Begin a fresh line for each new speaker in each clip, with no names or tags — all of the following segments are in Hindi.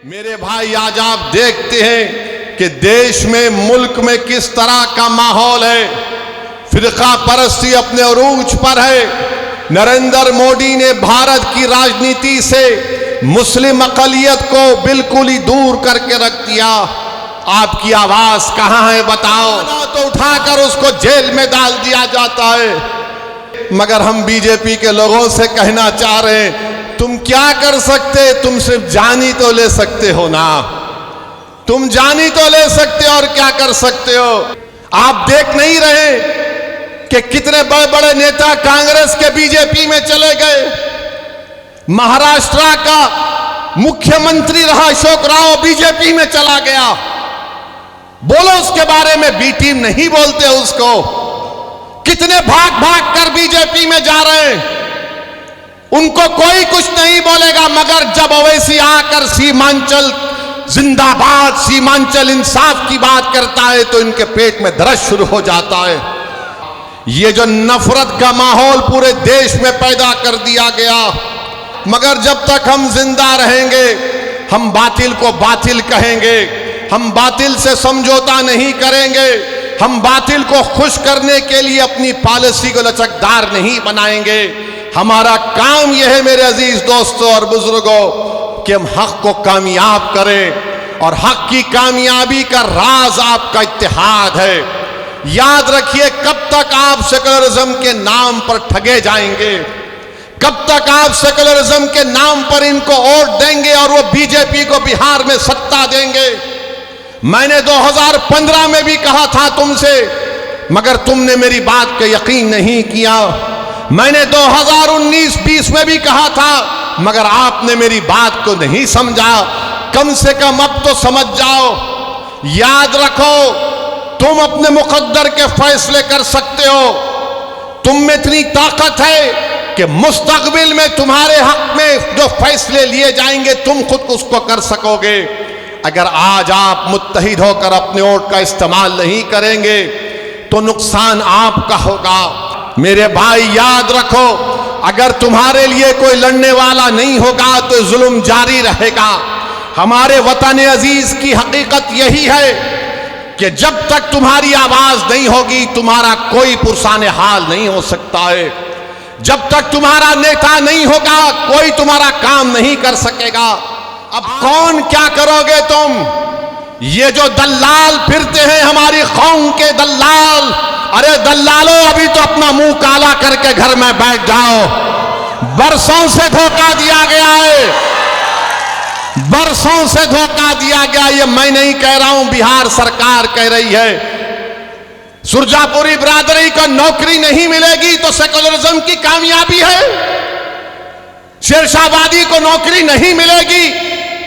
मेरे भाई, आज आप देखते हैं कि देश में, मुल्क में किस तरह का माहौल है। फिरका परस्ती अपने उरूज पर है। नरेंद्र मोदी ने भारत की राजनीति से मुस्लिम अक़लियत को बिल्कुल ही दूर करके रख दिया। आपकी आवाज कहां है बताओ? तो उठाकर उसको जेल में डाल दिया जाता है। मगर हम बीजेपी के लोगों से कहना चाह रहे हैं, तुम क्या कर सकते? तुम सिर्फ जान ही तो ले सकते हो ना। तुम जान ही तो ले सकते हो, और क्या कर सकते हो? आप देख नहीं रहे कि कितने बड़े बड़े नेता कांग्रेस के बीजेपी में चले गए। महाराष्ट्र का मुख्यमंत्री रहा अशोक राव बीजेपी में चला गया। बोलो उसके बारे में, बी टीम नहीं बोलते उसको। कितने भाग भाग कर बीजेपी में जा रहे हैं, उनको कोई कुछ नहीं बोलेगा। मगर जब ओवैसी आकर सीमांचल जिंदाबाद, सीमांचल इंसाफ की बात करता है तो इनके पेट में दर्द शुरू हो जाता है। ये जो नफरत का माहौल पूरे देश में पैदा कर दिया गया। मगर जब तक हम जिंदा रहेंगे, हम बातिल को बातिल कहेंगे, हम बातिल से समझौता नहीं करेंगे, हम बातिल को खुश करने के लिए अपनी पॉलिसी को लचकदार नहीं बनाएंगे। हमारा काम यह है मेरे अजीज दोस्तों और बुजुर्गों कि हम हक को कामयाब करें, और हक की कामयाबी का राज आपका इत्तेहाद है। याद रखिए, कब तक आप सेकुलरिज्म के नाम पर ठगे जाएंगे? कब तक आप सेकुलरिज्म के नाम पर इनको वोट देंगे और वो बीजेपी को बिहार में सत्ता देंगे? मैंने 2015 में भी कहा था तुमसे, मगर तुमने मेरी बात का यकीन नहीं किया। मैंने 2019-20 में भी कहा था, मगर आपने मेरी बात को नहीं समझा। कम से कम अब तो समझ जाओ। याद रखो, तुम अपने मुकद्दर के फैसले कर सकते हो। तुम में इतनी ताकत है कि मुस्तकबिल में तुम्हारे हक में जो फैसले लिए जाएंगे, तुम खुद उसको कर सकोगे। अगर आज आप मुत्तहिद होकर अपने वोट का इस्तेमाल नहीं करेंगे तो नुकसान आपका होगा। मेरे भाई, याद रखो, अगर तुम्हारे लिए कोई लड़ने वाला नहीं होगा तो जुल्म जारी रहेगा। हमारे वतन अजीज की हकीकत यही है कि जब तक तुम्हारी आवाज नहीं होगी, तुम्हारा कोई पुरसाने हाल नहीं हो सकता है। जब तक तुम्हारा नेता नहीं होगा, कोई तुम्हारा काम नहीं कर सकेगा। अब कौन क्या करोगे तुम? ये जो दल्लाल फिरते हैं, हमारी कौम के दल्लाल, अरे दल्लालों, अभी तो अपना मुंह काला करके घर में बैठ जाओ। बरसों से धोखा दिया गया है, बरसों से धोखा दिया गया। ये मैं नहीं कह रहा हूं, बिहार सरकार कह रही है। सुरजापुरी बिरादरी को नौकरी नहीं मिलेगी तो सेकुलरिज्म की कामयाबी है। शेरशाहवादी को नौकरी नहीं मिलेगी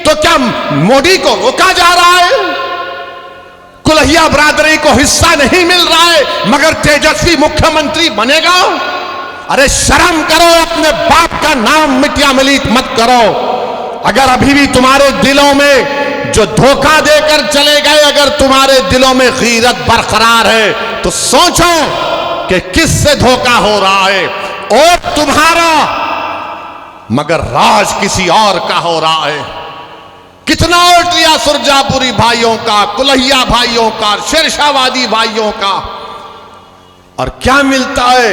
तो क्या मोदी को रोका जा रहा है? कुल्हिया बिरादरी को हिस्सा नहीं मिल रहा है, मगर तेजस्वी मुख्यमंत्री बनेगा? अरे शर्म करो, अपने बाप का नाम मिटिया मिलीत मत करो। अगर अभी भी तुम्हारे दिलों में जो धोखा देकर चले गए, अगर तुम्हारे दिलों में गीरत बरकरार है तो सोचो कि किससे धोखा हो रहा है। और तुम्हारा, मगर राज किसी और का हो रहा है। कितना वोट लिया सुरजापुरी भाइयों का, कुल्हिया भाइयों का, शेरशाहवादी भाइयों का, और क्या मिलता है?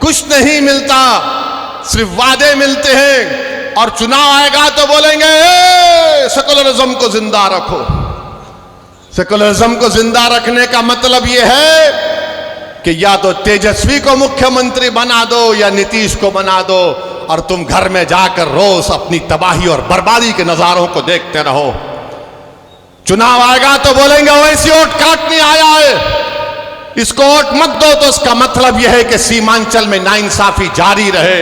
कुछ नहीं मिलता, सिर्फ वादे मिलते हैं। और चुनाव आएगा तो बोलेंगे सेकुलरिज्म को जिंदा रखो। सेकुलरिज्म को जिंदा रखने का मतलब यह है कि या तो तेजस्वी को मुख्यमंत्री बना दो या नीतीश को बना दो, और तुम घर में जाकर रोज अपनी तबाही और बर्बादी के नजारों को देखते रहो। चुनाव आएगा तो बोलेंगे वैसी वोट काटने आया है, इसको वोट मत दो। तो इसका मतलब यह है कि सीमांचल में नाइंसाफी जारी रहे।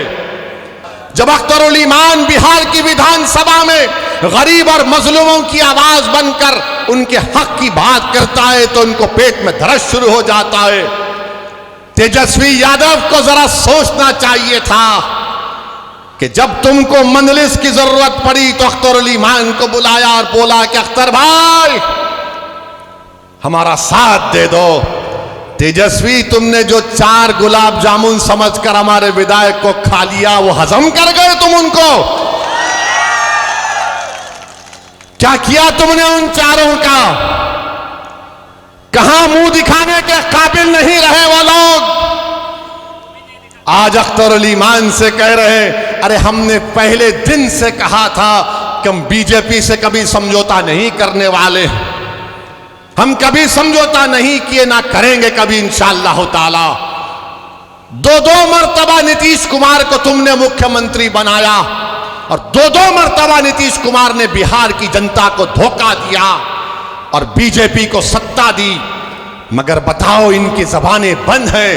जब अख्तरुल ईमान बिहार की विधानसभा में गरीब और मजलूमों की आवाज बनकर उनके हक की बात करता है तो उनको पेट में दर्द शुरू हो जाता है। तेजस्वी यादव को जरा सोचना चाहिए था कि जब तुमको मंजलिस की जरूरत पड़ी तो अख्तरुल ईमान को बुलाया और बोला कि अख्तर भाई, हमारा साथ दे दो। तेजस्वी, तुमने जो 4 गुलाब जामुन समझकर हमारे विधायक को खा लिया, वो हजम कर गए तुम उनको? क्या किया तुमने उन चारों का? कहां मुंह दिखाने के काबिल नहीं रहे वो लोग? आज अख्तर अली मान से कह रहे, अरे हमने पहले दिन से कहा था कि हम बीजेपी से कभी समझौता नहीं करने वाले, हम कभी समझौता नहीं किए, ना करेंगे कभी इंशाअल्लाह ताला। दो मर्तबा नीतीश कुमार को तुमने मुख्यमंत्री बनाया और दो मर्तबा नीतीश कुमार ने बिहार की जनता को धोखा दिया और बीजेपी को सत्ता दी। मगर बताओ, इनकी जबानें बंद हैं,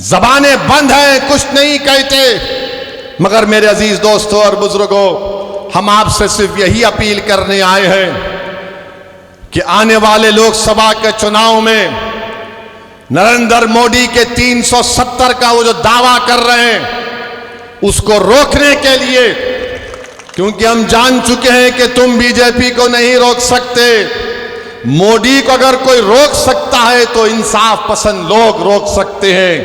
जबानें बंद हैं, कुछ नहीं कहते। मगर मेरे अजीज दोस्तों और बुजुर्गों, हम आपसे सिर्फ यही अपील करने आए हैं कि आने वाले लोकसभा के चुनाव में नरेंद्र मोदी के 370 का वो जो दावा कर रहे हैं उसको रोकने के लिए, क्योंकि हम जान चुके हैं कि तुम बीजेपी को नहीं रोक सकते। मोदी को अगर कोई रोक सकता है तो इंसाफ पसंद लोग रोक सकते हैं।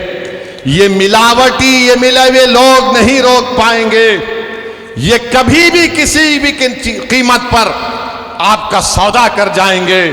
ये मिलावटी, ये मिले हुए लोग नहीं रोक पाएंगे। ये कभी भी किसी भी कीमत पर आपका सौदा कर जाएंगे।